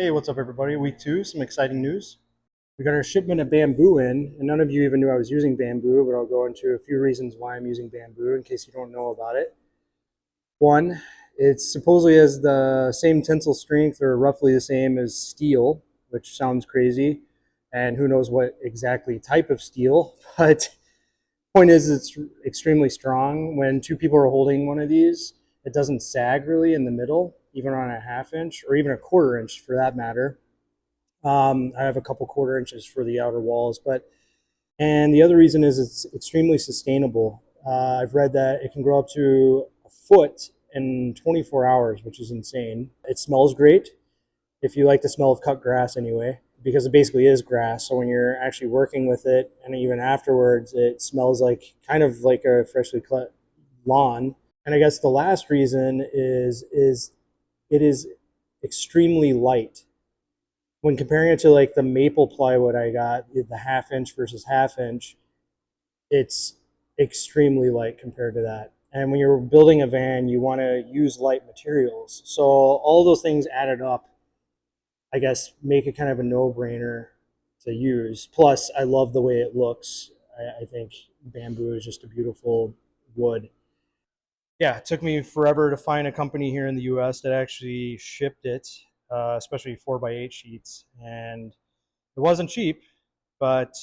Hey, what's up, everybody? Week two, some exciting news. We got our shipment of bamboo in, and none of you even knew I was using bamboo, but I'll go into a few reasons why I'm using bamboo in case you don't know about it. One, it supposedly has the same tensile strength or roughly the same as steel, which sounds crazy, and who knows what exactly type of steel, but point is it's extremely strong. When two people are holding one of these, it doesn't sag really in the middle, even on a half inch or even a quarter inch for that matter. I have a couple quarter inches for the outer walls, and the other reason is it's extremely sustainable. I've read that it can grow up to a foot in 24 hours, which is insane. It smells great if you like the smell of cut grass anyway, because it basically is grass. So when you're actually working with it, and even afterwards, it smells like kind of like a freshly cut lawn. And I guess the last reason is it is extremely light when comparing it to like the maple plywood I got, the half inch versus half inch, it's extremely light compared to that. And when you're building a van, you want to use light materials. So all those things added up, I guess, make it kind of a no-brainer to use. Plus, I love the way it looks. I think bamboo is just a beautiful wood. Yeah, it took me forever to find a company here in the US that actually shipped it, especially 4x8 sheets. And it wasn't cheap, but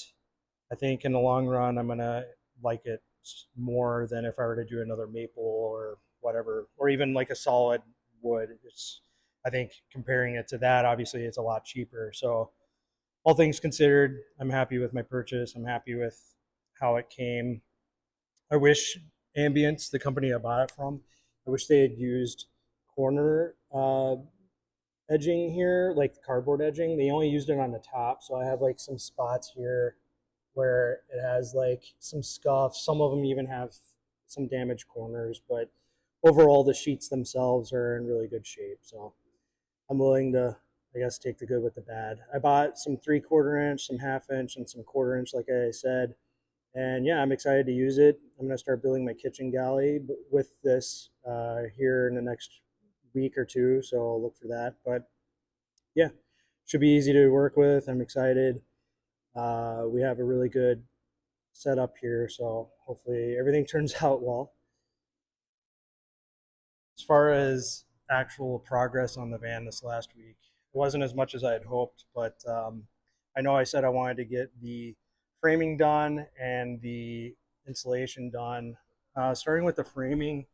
I think in the long run, I'm gonna like it more than if I were to do another maple or whatever, or even like a solid wood. I think comparing it to that, obviously, it's a lot cheaper. So, all things considered, I'm happy with my purchase. I'm happy with how it came. I wish Ambience, the company I bought it from, I wish they had used corner edging here, like cardboard edging. They only used it on the top, so I have like some spots here where it has like some scuffs. Some of them even have some damaged corners, but overall the sheets themselves are in really good shape. So I'm willing to, I guess, take the good with the bad. I bought some 3/4 inch, some half inch, and some quarter inch, like I said. And yeah, I'm excited to use it. I'm going to start building my kitchen galley with this here in the next week or two. So I'll look for that. But yeah, should be easy to work with. I'm excited. We have a really good setup here, so hopefully everything turns out well. As far as actual progress on the van this last week, it wasn't as much as I had hoped, but I know I said I wanted to get the framing done and the insulation done. Starting with the framing,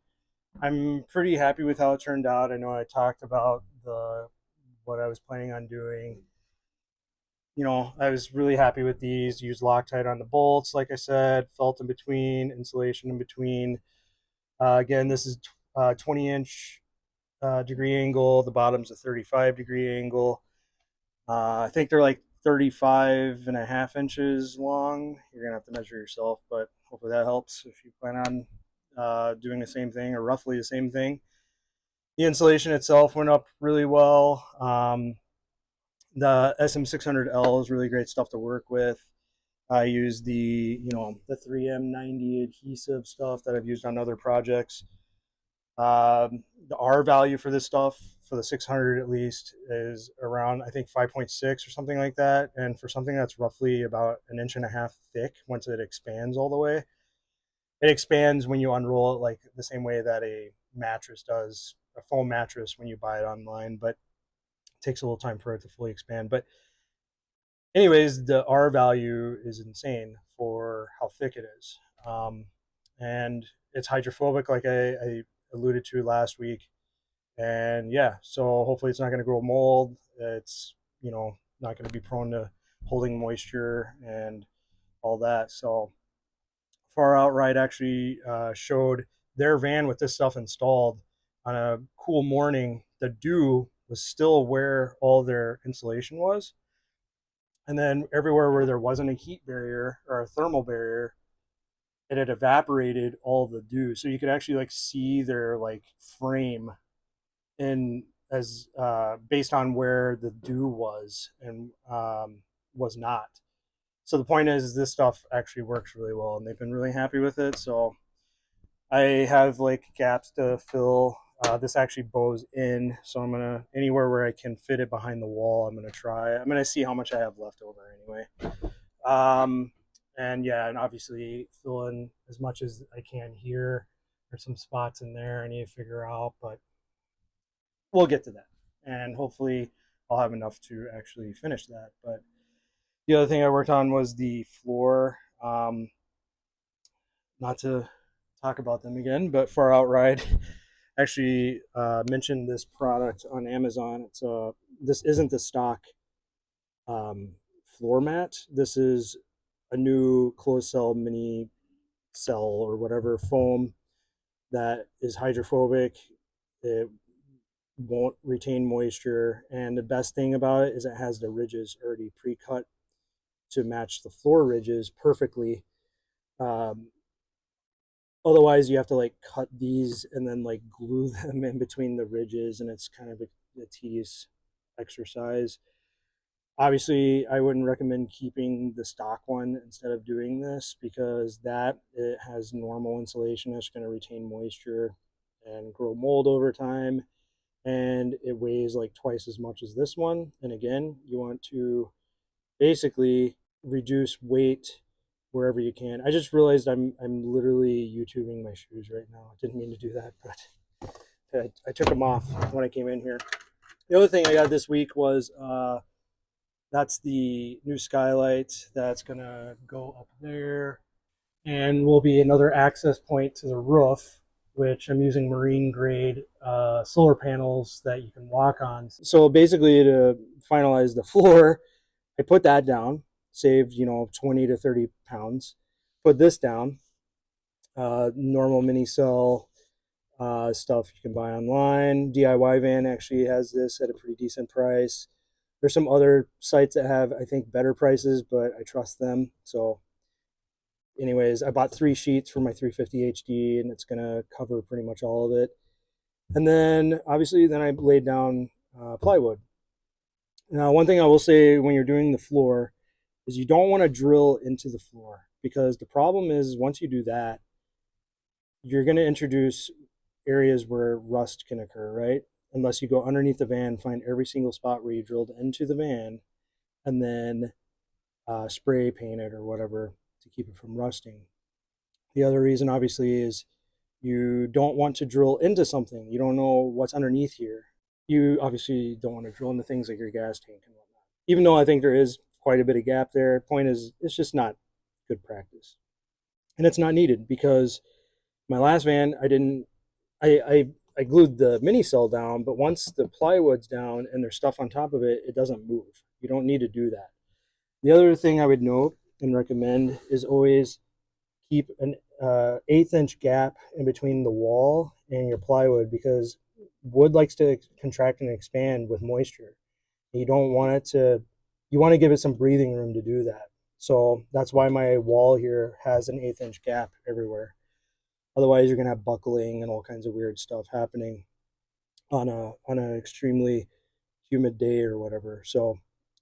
I'm pretty happy with how it turned out. I know I talked about the what I was planning on doing. I was really happy with these. Used Loctite on the bolts, like I said, felt in between, insulation in between. Again, this is 20-inch degree angle. The bottom's a 35-degree angle. I think they're like 35.5 inches long. You're going to have to measure yourself, but hopefully that helps if you plan on doing the same thing or roughly the same thing. The insulation itself went up really well. The SM600L is really great stuff to work with. I use the 3M90 adhesive stuff that I've used on other projects. The R value for this stuff, for the 600 at least, is around, I think, 5.6 or something like that. And for something that's roughly about an inch and a half thick, once it expands all the way, it expands when you unroll it, like the same way that a mattress does, a foam mattress when you buy it online, but it takes a little time for it to fully expand. But anyways, the R value is insane for how thick it is. And it's hydrophobic, like I alluded to last week. And yeah, so hopefully it's not going to grow mold. It's, not going to be prone to holding moisture and all that. So Far Outright actually showed their van with this stuff installed on a cool morning. The dew was still where all their insulation was. And then everywhere where there wasn't a heat barrier or a thermal barrier, it had evaporated all the dew. So you could actually like see their like frame in as based on where the dew was and was not. So the point is this stuff actually works really well and they've been really happy with it. So I have like gaps to fill This actually bows in, so I'm gonna, anywhere where I can fit it behind the wall, I'm gonna try. I'm gonna see how much I have left over anyway. Um, and yeah, and obviously fill in as much as I can here. There's some spots in there I need to figure out, but we'll get to that. And hopefully I'll have enough to actually finish that. But the other thing I worked on was the floor. Not to talk about them again, but Far Out Ride actually mentioned this product on Amazon. This isn't the stock floor mat. This is a new closed cell mini cell or whatever foam that is hydrophobic. It won't retain moisture, and the best thing about it is it has the ridges already pre-cut to match the floor ridges perfectly. Um, Otherwise, you have to like cut these and then like glue them in between the ridges, and it's kind of a tedious exercise. Obviously, I wouldn't recommend keeping the stock one instead of doing this because that it has normal insulation that's going to retain moisture and grow mold over time, and it weighs like twice as much as this one. And again, you want to basically reduce weight wherever you can. I just realized I'm literally YouTubing my shoes right now. I didn't mean to do that, but I took them off when I came in here. The other thing I got this week was that's the new skylight that's gonna go up there and will be another access point to the roof, which I'm using marine grade solar panels that you can walk on. So basically, to finalize the floor, I put that down, saved 20 to 30 pounds. Put this down, normal mini cell stuff you can buy online. DIY Van actually has this at a pretty decent price. There's some other sites that have, I think, better prices, but I trust them. So anyways, I bought 3 sheets for my 350 HD, and it's going to cover pretty much all of it. And then obviously then I laid down plywood. Now, one thing I will say when you're doing the floor is you don't want to drill into the floor, because the problem is once you do that, you're going to introduce areas where rust can occur, right? Unless you go underneath the van, find every single spot where you drilled into the van, and then spray paint it or whatever to keep it from rusting. The other reason, obviously, is you don't want to drill into something. You don't know what's underneath here. You obviously don't want to drill into things like your gas tank and whatnot. Even though I think there is quite a bit of gap there, point is, it's just not good practice. And it's not needed because my last van, I glued the mini cell down, but once the plywood's down and there's stuff on top of it, it doesn't move. You don't need to do that. The other thing I would note and recommend is always keep an 1/8 inch gap in between the wall and your plywood, because wood likes to contract and expand with moisture. You don't want it to, you want to give it some breathing room to do that. So that's why my wall here has an 1/8 inch gap everywhere. Otherwise, you're going to have buckling and all kinds of weird stuff happening on an extremely humid day or whatever. So,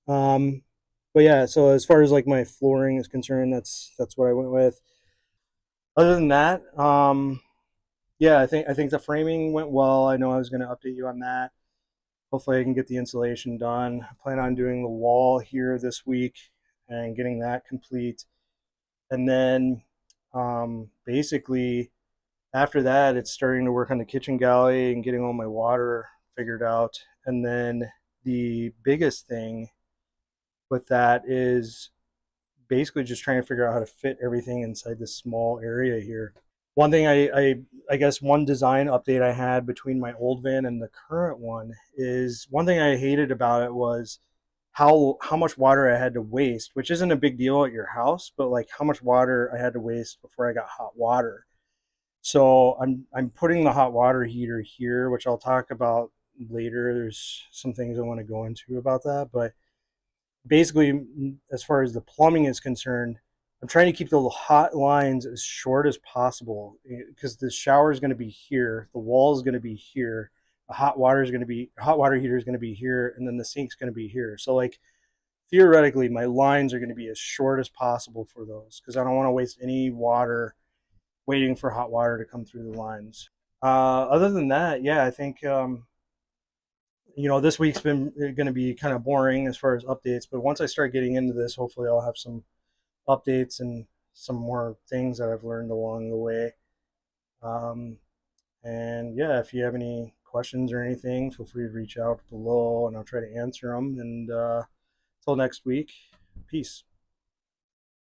but yeah. So as far as like my flooring is concerned, that's what I went with. Other than that, yeah, I think the framing went well. I know I was going to update you on that. Hopefully, I can get the insulation done. I plan on doing the wall here this week and getting that complete, and then basically after that, it's starting to work on the kitchen galley and getting all my water figured out. And then the biggest thing with that is basically just trying to figure out how to fit everything inside this small area here. One thing I guess one design update I had between my old van and the current one is, one thing I hated about it was how much water I had to waste, which isn't a big deal at your house, but like how much water I had to waste before I got hot water. So I'm putting the hot water heater here, which I'll talk about later. There's some things I want to go into about that, but basically, as far as the plumbing is concerned, I'm trying to keep the hot lines as short as possible, because the shower is going to be here, the wall is going to be here, the hot water heater is going to be here, and then the sink's going to be here. So like theoretically, my lines are going to be as short as possible for those, because I don't want to waste any water waiting for hot water to come through the lines. Other than that, yeah, I think this week's been going to be kind of boring as far as updates. But once I start getting into this, hopefully I'll have some updates and some more things that I've learned along the way. Um, and yeah, if you have any questions or anything, feel free to reach out below, and I'll try to answer them. And until next week, peace.